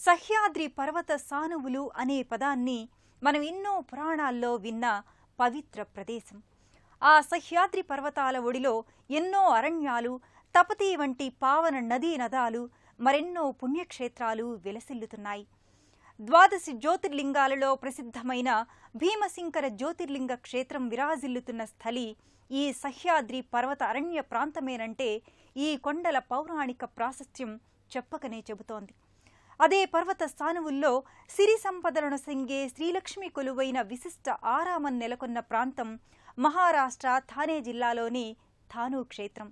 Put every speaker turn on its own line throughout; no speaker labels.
సహ్యాద్రి పర్వత సానువులు అనే పదాన్ని మనం ఎన్నో పురాణాల్లో విన్న పవిత్ర ప్రదేశం. ఆ సహ్యాద్రి పర్వతాల ఒడిలో ఎన్నో అరణ్యాలు, తపతీ వంటి పావన నదీ నదాలు, మరెన్నో పుణ్యక్షేత్రాలు విలసిల్లుతున్నాయి. 12 జ్యోతిర్లింగాలలో ప్రసిద్ధమైన భీమశంకర జ్యోతిర్లింగ క్షేత్రం విరాజిల్లుతున్న స్థలి ఈ సహ్యాద్రి పర్వత అరణ్య ప్రాంతమేనంటే ఈ కొండల పౌరాణిక ప్రాశస్త్యం చెప్పకనే చెబుతోంది. అదే పర్వత స్థానువుల్లో సిరి సంపదలను సంగే శ్రీలక్ష్మి కొలువైన విశిష్ట ఆరామం నెలకొన్న ప్రాంతం మహారాష్ట్ర థానే జిల్లాలోని థానూ క్షేత్రం.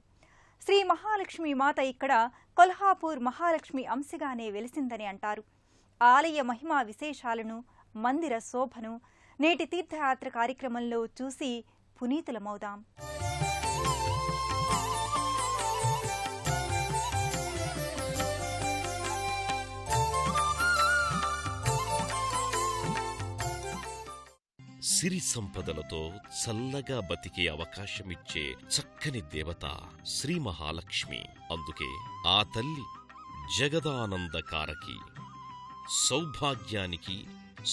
శ్రీ మహాలక్ష్మి మాత ఇక్కడ కొల్హాపూర్ మహాలక్ష్మి అంశగానే వెలిసిందని అంటారు. ఆలయ మహిమా విశేషాలను, మందిర శోభను నేటి తీర్థయాత్ర కార్యక్రమంలో చూసి పునీతులమవుదాం.
సిరి సంపదలతో చల్లగా బతికే అవకాశమిచ్చే చక్కని దేవత శ్రీ మహాలక్ష్మి. అందుకే ఆ తల్లి జగదానందకారకి, సౌభాగ్యానికి,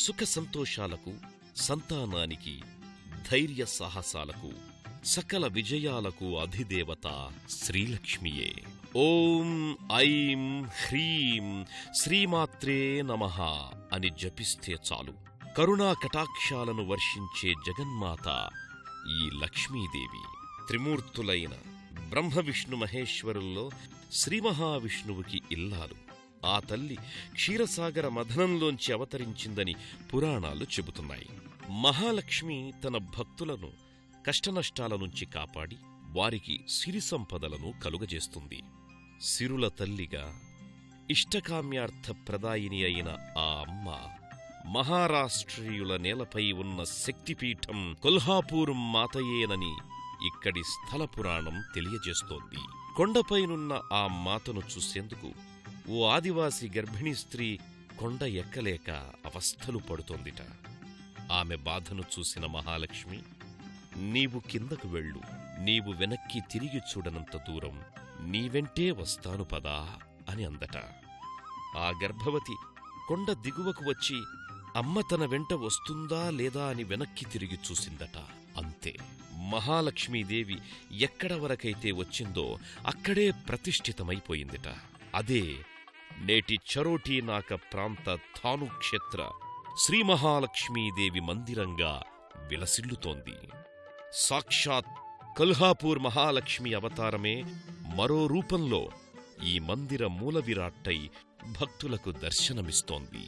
సుఖ సంతోషాలకు, సంతానానికి, ధైర్య సాహసాలకు, సకల విజయాలకు అధిదేవత శ్రీలక్ష్మియే. ఓం ఐం హ్రీం శ్రీమాత్రే నమః అని జపిస్తే చాలు కరుణా కటాక్షాలను వర్షించే జగన్మాత ఈ లక్ష్మీదేవి. త్రిమూర్తులైన బ్రహ్మ విష్ణు మహేశ్వరుల్లో శ్రీ మహావిష్ణువుకి ఇల్లాలు. ఆ తల్లి క్షీరసాగర మథనంలోంచి అవతరించిందని పురాణాలు చెబుతున్నాయి. మహాలక్ష్మి తన భక్తులను కష్టనష్టాల నుంచి కాపాడి వారికి సిరి సంపదలను కలుగజేస్తుంది. సిరుల తల్లిగా ఇష్టకామ్యార్థ ప్రదాయిని అయిన ఆ అమ్మ మహారాష్ట్రీయుల నేలపై ఉన్న శక్తిపీఠం కొల్హాపూర్ మాతయేనని ఇక్కడి స్థల పురాణం తెలియజేస్తోంది. కొండపైనున్న ఆ మాతను చూసేందుకు ఓ ఆదివాసి గర్భిణీ స్త్రీ కొండ ఎక్కలేక అవస్థలు పడుతోందిట. ఆమె బాధను చూసిన మహాలక్ష్మి, నీవు కిందకు వెళ్ళు, నీవు వెనక్కి తిరిగి చూడనంత దూరం నీ వెంటే వస్తాను పదా అని అందట. ఆ గర్భవతి కొండ దిగువకు వచ్చి అమ్మ తన వెంట వస్తుందా లేదా అని వెనక్కి తిరిగి చూసిందట. అంతే, మహాలక్ష్మీదేవి ఎక్కడ వరకైతే వచ్చిందో అక్కడే ప్రతిష్ఠితమైపోయిందిట. అదే నేటి చరోటీనాక ప్రాంత థానూ క్షేత్ర శ్రీ మహాలక్ష్మీదేవి మందిరంగా విలసిల్లుతోంది. సాక్షాత్ కొల్హాపూర్ మహాలక్ష్మి అవతారమే మరో రూపంలో ఈ మందిర మూల విరాట్టై భక్తులకు దర్శనమిస్తోంది.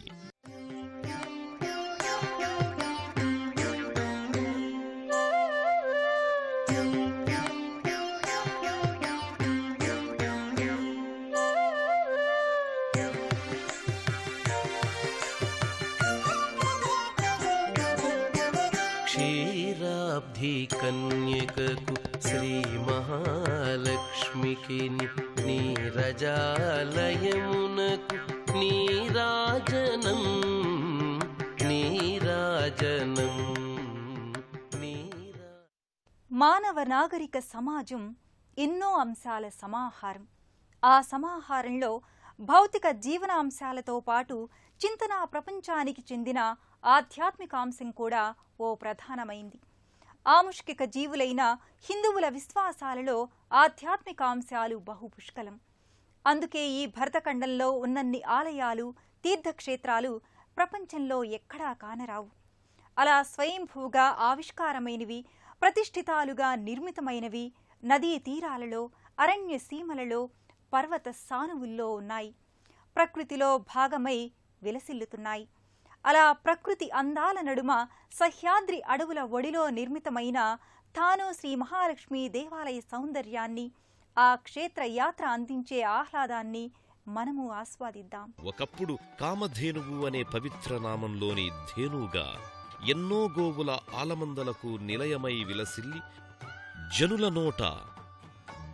క్షీరాబ్ధి కన్యకకు శ్రీ మహాలక్ష్మికి నీరజాలయమునకు నీరాజనం నీరాజనం.
మానవ నాగరిక సమాజం ఎన్నో అంశాల సమాహారం. ఆ సమాహారంలో భౌతిక జీవనాంశాలతో పాటు చింతనా ప్రపంచానికి చెందిన ఆధ్యాత్మికాంశం కూడా ఓ ప్రధానమైంది. ఆముష్కిక జీవులైన హిందువుల విశ్వాసాలలో ఆధ్యాత్మికాంశాలు బహుపుష్కలం. అందుకే ఈ భరతఖండంలో ఉన్నన్ని ఆలయాలు, తీర్థక్షేత్రాలు ప్రపంచంలో ఎక్కడా కానరావు. అలా స్వయంభూగా ఆవిష్కారమైనవి, ప్రతిష్ఠితాలుగా నిర్మితమైనవి నదీ తీరాలలో, అరణ్య సీమలలో, పర్వత సానువుల్లో ఉన్నాయి. ప్రకృతిలో భాగమై విలసిల్లుతున్నాయి. అలా ప్రకృతి అందాల నడుమ సహ్యాద్రి అడవుల ఒడిలో నిర్మితమైన థానూ శ్రీ మహాలక్ష్మి దేవాలయ సౌందర్యాన్ని, ఆ క్షేత్ర యాత్ర అందించే ఆహ్లాదాన్ని మనము ఆస్వాదిద్దాం.
ఒకప్పుడు కామధేనువు అనే పవిత్ర నామంలోని ధేనువుగా ఎన్నో గోవుల ఆలమందలకు నిలయమై విలసిల్లి జనుల నోట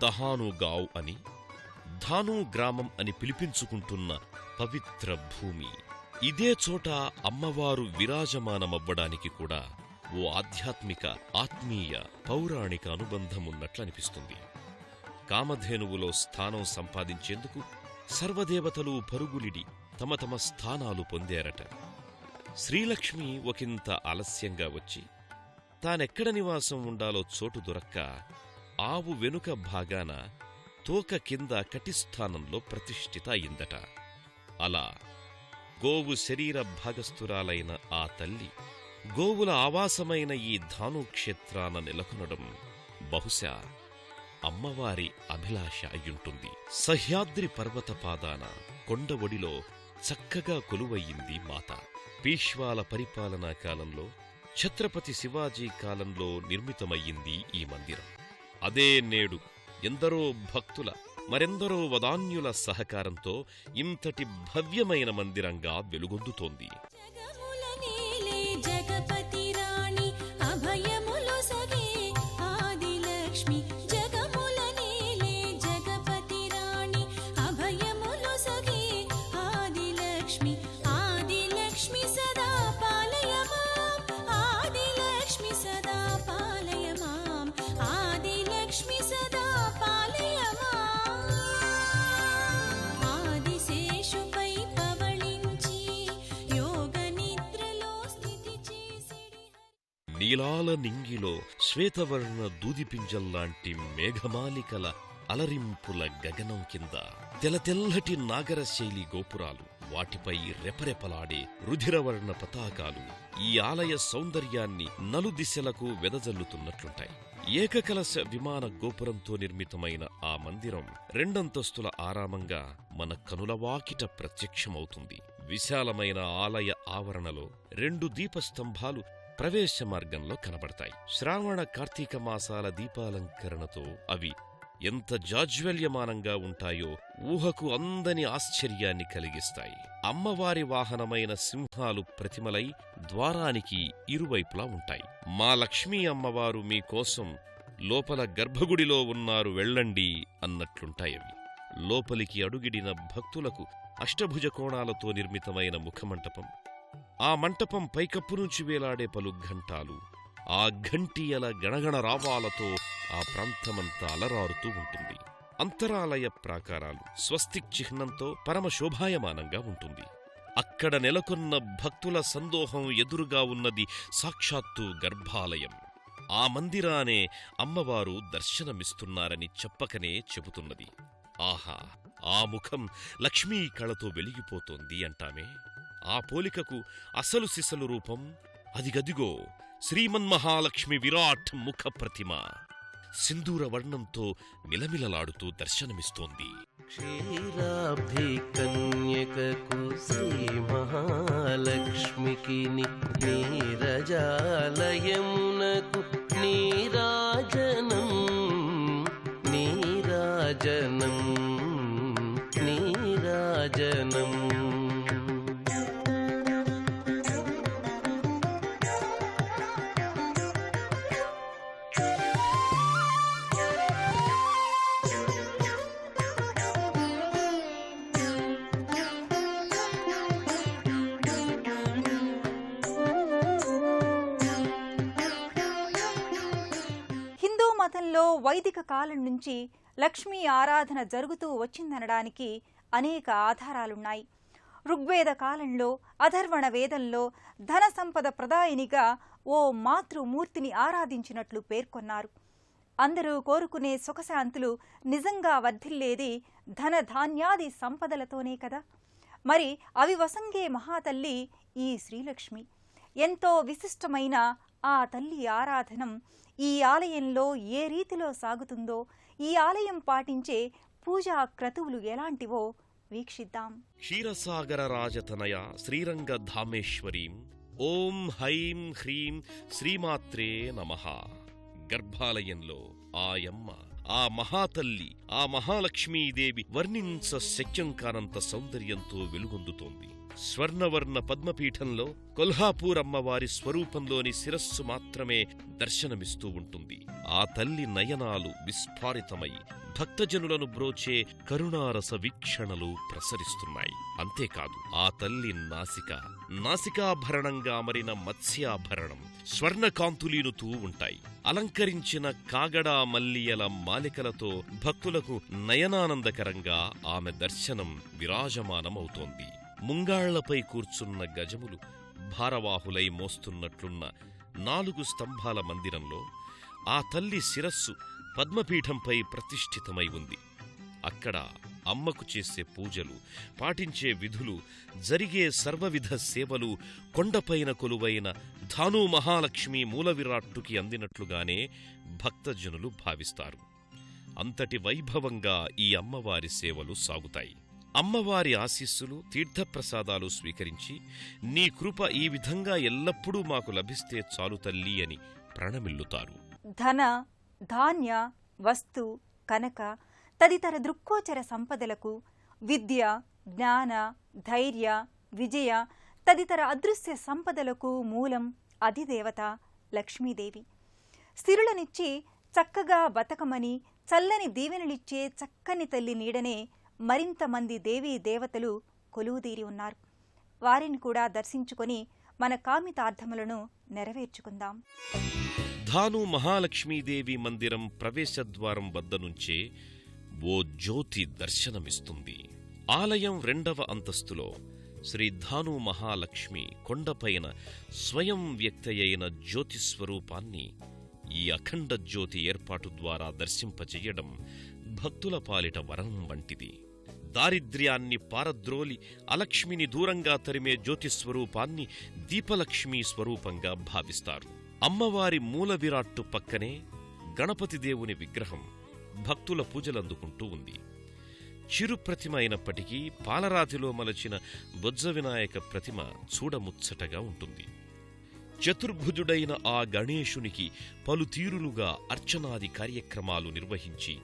దహానుగావ్ అని, ధానూ గ్రామం అని పిలిపించుకుంటున్న పవిత్ర భూమి. ఇదే చోట అమ్మవారు విరాజమానమవ్వడానికి కూడా ఓ ఆధ్యాత్మిక, ఆత్మీయ, పౌరాణిక అనుబంధమున్నట్లనిపిస్తుంది. కామధేనువులో స్థానం సంపాదించేందుకు సర్వదేవతలు పరుగులిడి తమ తమ స్థానాలు పొందారట. శ్రీలక్ష్మి ఒకంత ఆలస్యంగా వచ్చి తానెక్కడ నివాసం ఉండాలో చోటు దొరక్క ఆవు వెనుక భాగాన తోక కింద కటిస్థానంలో ప్రతిష్ఠిత అయిందట. అలా గోవు శరీర భాగస్థురాలైన ఆ తల్లి గోవుల ఆవాసమైన ఈ ధానుక్షేత్రాన నెలకొనడం బహుశా అమ్మవారి అభిలాష అయ్యుంటుంది. సహ్యాద్రి పర్వత పాదాన కొండ ఒడిలో చక్కగా కొలువయ్యింది మాత. పీష్వాల పరిపాలనా కాలంలో ఛత్రపతి శివాజీ కాలంలో నిర్మితమయ్యింది ఈ మందిరం. అదే నేడు ఎందరో భక్తుల మరెందరో వదాన్యుల సహకారంతో ఇంతటి భవ్యమైన మందిరంగా వెలుగొందుతోంది. నీలాల నింగిలో శ్వేతవర్ణ దూదిపింజల్లాంటి మేఘమాలికల అలరింపుల గగనం కింద తెల్లటి నాగరశైలి గోపురాలు, వాటిపై రెపరెపలాడే రుధిరవర్ణ పతాకాలు ఈ ఆలయ సౌందర్యాన్ని నలుదిశలకు వెదజల్లుతున్నట్లుంటాయి. ఏకకలశ విమాన గోపురంతో నిర్మితమైన ఆ మందిరం రెండంతస్తుల ఆరామంగా మన కనులవాకిట ప్రత్యక్షమవుతుంది. విశాలమైన ఆలయ ఆవరణలో 2 దీపస్తంభాలు ప్రవేశ మార్గంలో కనబడతాయి. శ్రావణ కార్తీక మాసాల దీపాలంకరణతో అవి ఎంత జాజ్వల్యమానంగా ఉంటాయో ఊహకు అందని ఆశ్చర్యాన్ని కలిగిస్తాయి. అమ్మవారి వాహనమైన సింహాలు ప్రతిమలై ద్వారానికి ఇరువైపులా ఉంటాయి. మా లక్ష్మీ అమ్మవారు మీకోసం లోపల గర్భగుడిలో ఉన్నారు, వెళ్ళండి అన్నట్లుంటాయవి. లోపలికి అడుగిడిన భక్తులకు అష్టభుజ కోణాలతో నిర్మితమైన ముఖమంటపం, ఆ మంటపం పైకప్పు నుంచి వేలాడే పలు ఘంటాలు, ఆ ఘంటియల గణగణ రావాలతో ఆ ప్రాంతమంతా అలరారుతూ ఉంటుంది. అంతరాలయ ప్రాకారాలు స్వస్తిక్ చిహ్నంతో పరమశోభాయమానంగా ఉంటుంది. అక్కడ నెలకొన్న భక్తుల సందోహం ఎదురుగా ఉన్నది సాక్షాత్తు గర్భాలయం. ఆ మందిరానే అమ్మవారు దర్శనమిస్తున్నారని చెప్పకనే చెబుతున్నది. ఆహా, ఆ ముఖం లక్ష్మీ కళతో వెలిగిపోతోంది అంటామే. ఆ పోలికకు అసలు సిసలు రూపం అదిగదిగో శ్రీమన్మహాలక్ష్మి విరాట్ ముఖ ప్రతిమ సింధూర వర్ణంతో మిలమిలలాడుతూ దర్శనమిస్తోంది.
క్షీరాబ్ధి కన్యకకు శ్రీ మహాలక్ష్మికి నీరజాలయమునకు నీరాజనం నీరాజనం నీరాజనం.
మతంలో వైదిక కాలం నుంచి లక్ష్మీ ఆరాధన జరుగుతూ వచ్చిందనడానికి అనేక ఆధారాలున్నాయి. ఋగ్వేద కాలంలో అథర్వణ వేదంలో ధన సంపద ప్రదాయినిగా ఓ మాతృమూర్తిని ఆరాధించినట్లు పేర్కొన్నారు. అందరూ కోరుకునే సుఖశాంతులు నిజంగా వర్ధిల్లేది ధన ధాన్యాది సంపదలతోనే కదా. మరి అవి వసంగే మహాతల్లి ఈ శ్రీలక్ష్మి. ఎంతో విశిష్టమైన ఆ తల్లి ఆరాధనం ఈ ఆలయంలో ఏ రీతిలో సాగుతుందో, ఈ ఆలయం పాటించే పూజా క్రతువులు ఎలాంటివో వీక్షిద్దాం.
క్షీరసాగర రాజతనయ శ్రీరంగ ధామేశ్వరీం ఓం హైం హ్రీం శ్రీమాత్రే నమః. గర్భాలయంలో ఆయమ్మ, ఆ మహాతల్లి, ఆ మహాలక్ష్మీదేవి వర్ణించ శక్యం కానంత సౌందర్యంతో వెలుగొందుతోంది. స్వర్ణవర్ణ పద్మపీఠంలో కొల్హాపూర్ అమ్మవారి స్వరూపంలోని శిరస్సు మాత్రమే దర్శనమిస్తూ ఉంటుంది. ఆ తల్లి నయనాలు విస్ఫారితమై భక్తజనులను బ్రోచే కరుణారస వీక్షణలు ప్రసరిస్తున్నాయి. అంతేకాదు ఆ తల్లి నాసికాభరణంగా మరిన మత్స్యాభరణం స్వర్ణకాంతులీనుతూ ఉంటాయి. అలంకరించిన కాగడా మల్లియల మాలికలతో భక్తులకు నయనానందకరంగా ఆమె దర్శనం విరాజమానమవుతోంది. ముంగాళ్లపై కూర్చున్న గజములు భారవాహులై మోస్తున్నట్లున్న 4 స్తంభాల మందిరంలో ఆ తల్లి శిరస్సు పద్మపీఠంపై ప్రతిష్ఠితమై ఉంది. అక్కడ అమ్మకు చేసే పూజలు, పాటించే విధులు, జరిగే సర్వవిధ సేవలు కొండపైన కొలువైన ధాను మహాలక్ష్మి మూలవిరాట్టుకి అందినట్లుగానే భక్తజనులు భావిస్తారు. అంతటి వైభవంగా ఈ అమ్మవారి సేవలు సాగుతాయి. అమ్మవారి ఆశీస్సులు, తీర్థప్రసాదాలు స్వీకరించి నీ కృప ఈ విధంగా ఎల్లప్పుడూ మాకు లభిస్తే చాలు తల్లి అని ప్రణమిల్లుతారు.
ధన, ధాన్య, వస్తు, కనక తదితర దృక్కోచర సంపదలకు, విద్య, జ్ఞాన, ధైర్య, విజయ తదితర అదృశ్య సంపదలకు మూలం అధిదేవత లక్ష్మీదేవి. సిరులనిచ్చి చక్కగా బతకమని చల్లని దీవెనలిచ్చే చక్కని తల్లి నీడనే మరింతమంది దేవీ దేవతలు కొలువుదీరి ఉన్నారు. వారిని కూడా దర్శించుకొని మన కామితార్థములను నెరవేర్చుకుందాం.
ధాను మహాలక్ష్మీదేవి మందిరం ప్రవేశద్వారం వద్ద నుంచే ఓ జ్యోతి దర్శనమిస్తుంది. ఆలయం 2వ అంతస్తులో శ్రీ ధాను మహాలక్ష్మి కొండపైన స్వయం వ్యక్తయైన జ్యోతిస్వరూపాన్ని ఈ అఖండ జ్యోతి ఏర్పాటు ద్వారా దర్శింపచెయ్యడం భక్తుల పాలిట వరం వంటిది. దారిద్ర్యాన్ని పారద్రోలి అలక్ష్మిని దూరంగా తరిమే జ్యోతిస్వరూపాన్ని దీపలక్ష్మీ స్వరూపంగా భావిస్తారు. అమ్మవారి మూల విరాట్టు పక్కనే గణపతిదేవుని విగ్రహం భక్తుల పూజలందుకుంటూ ఉంది. చిరుప్రతిమ అయినప్పటికీ పాలరాతిలో మలచిన బొజ్జ వినాయక ప్రతిమ చూడముచ్చటగా ఉంటుంది. చతుర్భుజుడైన ఆ గణేశునికి పలుతీరులుగా అర్చనాది కార్యక్రమాలు నిర్వహించి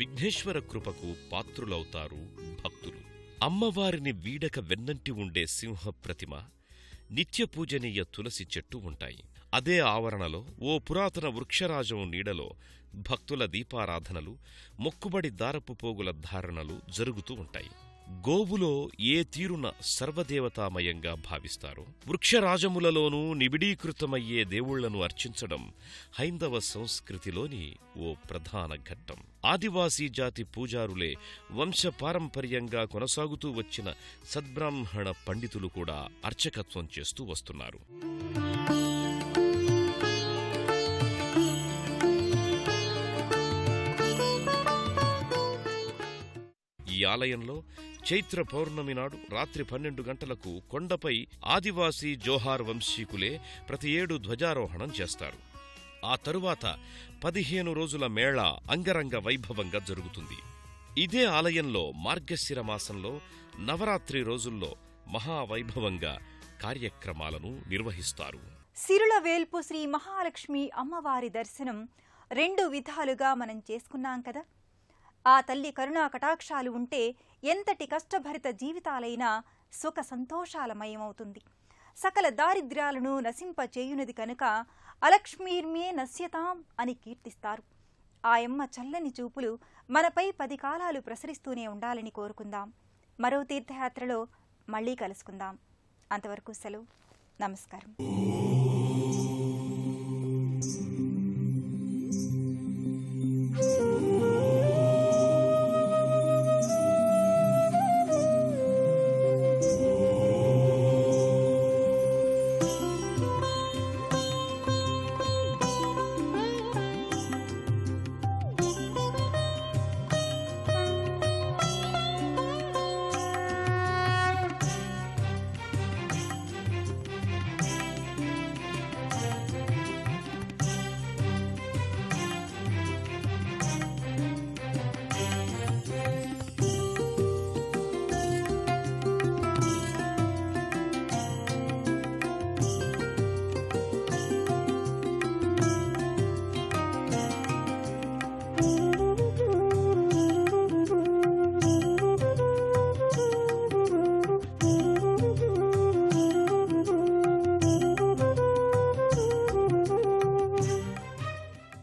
విఘ్నేశ్వర కృపకు పాత్రులవుతారు భక్తులు. అమ్మవారిని వీడక వెన్నంటి ఉండే సింహ ప్రతిమ, నిత్య పూజనీయ తులసి చెట్టు ఉంటాయి. అదే ఆవరణలో ఓ పురాతన వృక్షరాజం నీడలో భక్తుల దీపారాధనలు, మొక్కుబడి దారపు పోగుల ధారణలు జరుగుతూ ఉంటాయి. గోవులో ఏ తీరున సర్వదేవతామయంగా భావిస్తారో వృక్షరాజములలోనూ నిబిడీకృతమయ్యే దేవుళ్లను అర్చించడం హైందవ సంస్కృతిలోని ఓ ప్రధాన ఘట్టం. ఆదివాసీ జాతి పూజారులే వంశపారంపర్యంగా కొనసాగుతూ వచ్చిన సద్బ్రాహ్మణ పండితులు కూడా అర్చకత్వం చేస్తూ వస్తున్నారు. ఈ ఆలయంలో చైత్ర పౌర్ణమి నాడు రాత్రి 12 గంటలకు కొండపై ఆదివాసీ జోహార్ వంశీకులే ప్రతి ఏడు ధ్వజారోహణం చేస్తారు. ఆ తరువాత 15 రోజుల మేళా అంగరంగ వైభవంగా జరుగుతుంది. ఇదే ఆలయంలో మార్గశిర మాసంలో నవరాత్రి రోజుల్లో మహావైభవంగా కార్యక్రమాలను నిర్వహిస్తారు.
సిరుల వేల్పు శ్రీ మహాలక్ష్మి అమ్మవారి దర్శనం 2 విధాలుగా మనం చేసుకున్నాం కదా. ఆ తల్లి కరుణా కటాక్షాలు ఉంటే ఎంతటి కష్టభరిత జీవితాలైనా సుఖ సంతోషాలమయమవుతుంది. సకల దారిద్ర్యాలను నశింపచేయునది కనుక అలక్ష్మీర్మే నశ్యతాం అని కీర్తిస్తారు. ఆయమ్మ చల్లని చూపులు మనపై 10 కాలాలు ప్రసరిస్తూనే ఉండాలని కోరుకుందాం. మరో తీర్థయాత్రలో మళ్లీ కలుసుకుందాం. అంతవరకు సెలవు. నమస్కారం.